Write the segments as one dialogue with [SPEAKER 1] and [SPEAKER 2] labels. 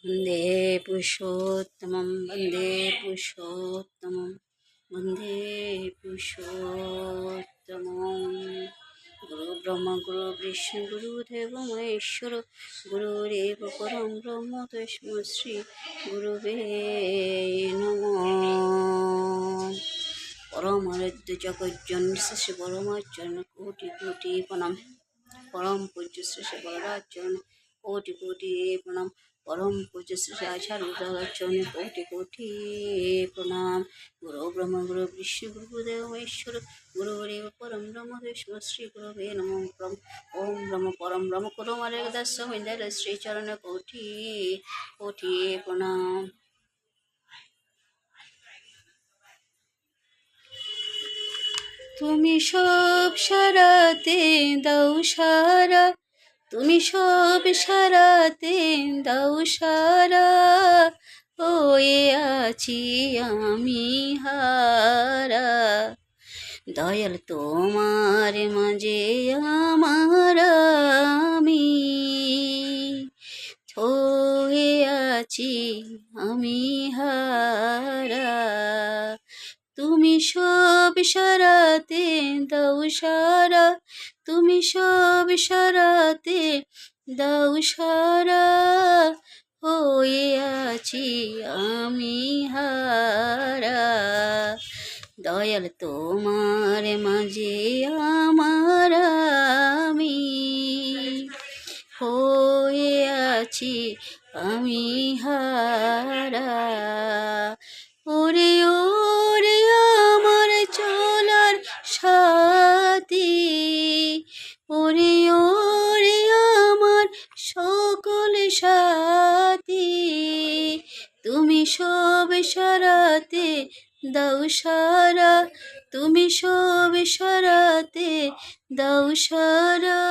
[SPEAKER 1] वन्दे पुरुषोत्तमं वन्दे पुरुषोत्तमं वन्दे पुरुषोत्तमं गुरुब्रह्मा गुरुविष्णु गुरुदेवो महेश्वर गुरुरेव परं ब्रह्म तस्मै श्री गुरुवे नमः। परमाराध्य जगज्जन श्री परमाचरण कोटि कोटि प्रणाम। परम पूज्य श्री श्री बलराजन कोटि कोटि प्रणाम। परम पूज्य श्री श्री आचार्य कोटि कोटि प्रणाम। गुरु ब्रह्म गुरु विष्णु गुरुदेव महेश्वर गुरुरेव परम ब्रह्म तस्मै श्री गुरुवे नमः। ओम ब्रह्म परम ब्रह्म कुरुमारे दस्य विंदर श्री चरण कोटि कोटि प्रणाम। তুমি সব সারাতে দাও সারা, তুমি সব সারাতে দাও সারা, হয়ে আছি আমি হারা। দয়াল তোমার মাঝে আমার আমি, হয়ে আছি আমি হারা। তুমি সব সারাতে দাও সারা, তুমি সব সারাতে দাও সারা, হয়ে আছি আমি হারা। দয়াল তোমার মাঝে আমার আমি, হয়ে আছি আমি হারা। ওরে ওরে আমার চলার সাথী, ওরে ওরে আমার সকল সাথী, তুমি সব সারাতে দাও সারা, তুমি সব সারাতে দাও সারা,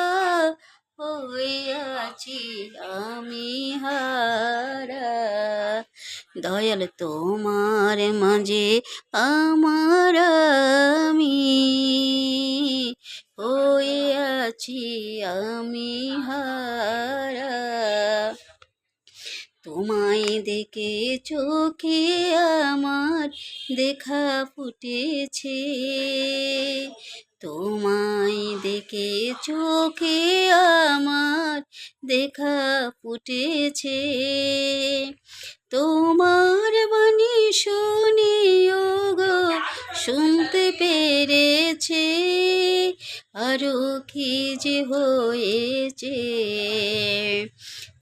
[SPEAKER 1] হয়ে আছি আমি হারা। দয়াল তোমার মাঝে আমার আমি, হয়ে আছি আমি হারা। তোমায় দেখে চোখে আমার দেখা ফুটেছে, তোমায় দেখে চোখে আমার দেখা ফুটেছে। তোমার বাণী শুনিও গো শুনতে পেরেছে, আরো কি যে হয়েছে।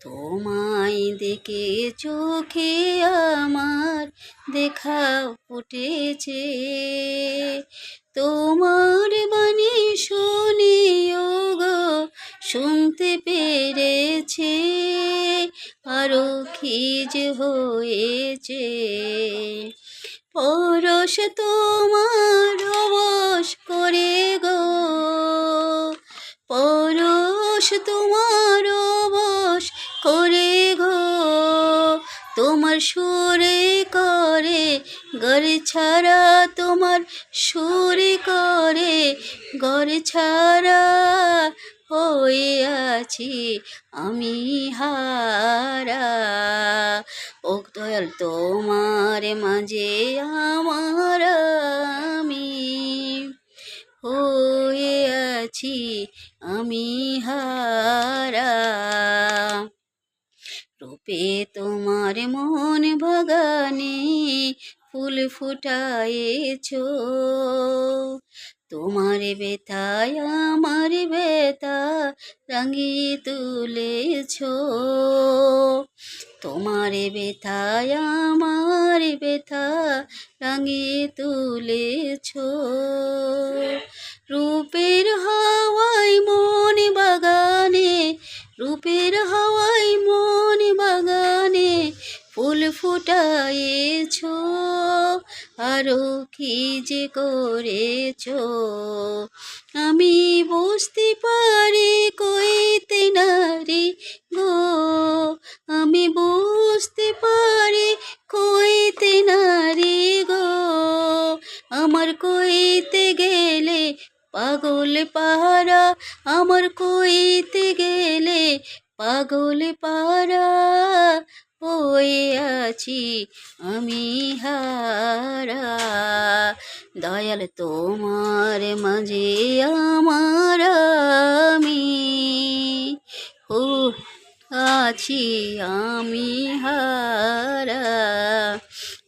[SPEAKER 1] তোমায় দেখে চোখে আমার দেখা ফুটেছে, তোমার বাণী শুনিও গো শুনতে পেরেছে, আরো কি যে হয়েছে। পরশ তোমার বশ করে গো, পরশ তোমার বশ করে গো, তোমার সুরে করে ঘর ছাড়া, তোমার সুরে করে ঘর ছাড়া, হয়ে আছি আমি হারা। ও দয়াল তোমার মাঝে আমার আমি, হয়ে আছি আমি হারা। রূপে তোমার মন বাগানে ফুল ফুটায়েছো, তোমার ব্যথায় আমার ব্যথা রাঙিয়ে তুলেছো, তোমার ব্যথায় আমার ব্যথা রাঙিয়ে তুলেছো। রূপের হাওয়ায় মন বাগানে, রূপের হাওয়ায় মন বাগানে ফুল ফুটায়েছো, আরো কি যে করেছো। আমি বুঝতে পারি কইতে নারী গো, আমি বুঝতে পারি কইতে নারী গো, আমার কইতে গেলে পাগল পাহারা, আমার কইতে গেলে পাগল পাহারা, হয়ে আছি আমি হারা। দয়াল তোমার মাঝে আমার আমি ও আছি আমি হারা।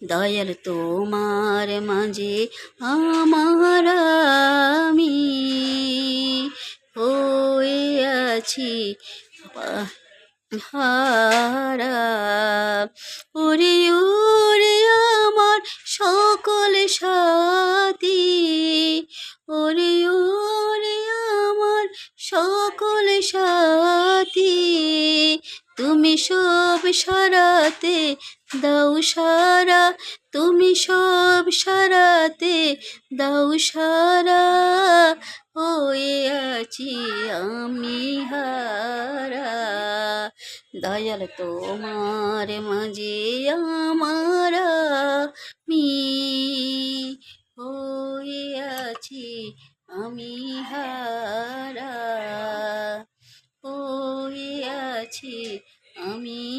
[SPEAKER 1] দয়াল তোমার মাঝে আমার আমি হয়ে আছি হারা। ওরে ওরে আমার সকল সাথী, ওরে ওরে আমার সকল সাথী, তুমি সব সারাতে দাও সারা, তুমি সব সারাতে দাও সারা। হয়ে আছি আমি হারা। দয়াল তোমার মাঝে আমার আমি হয়ে আছি আমি হারা। হয়ে আছি আমি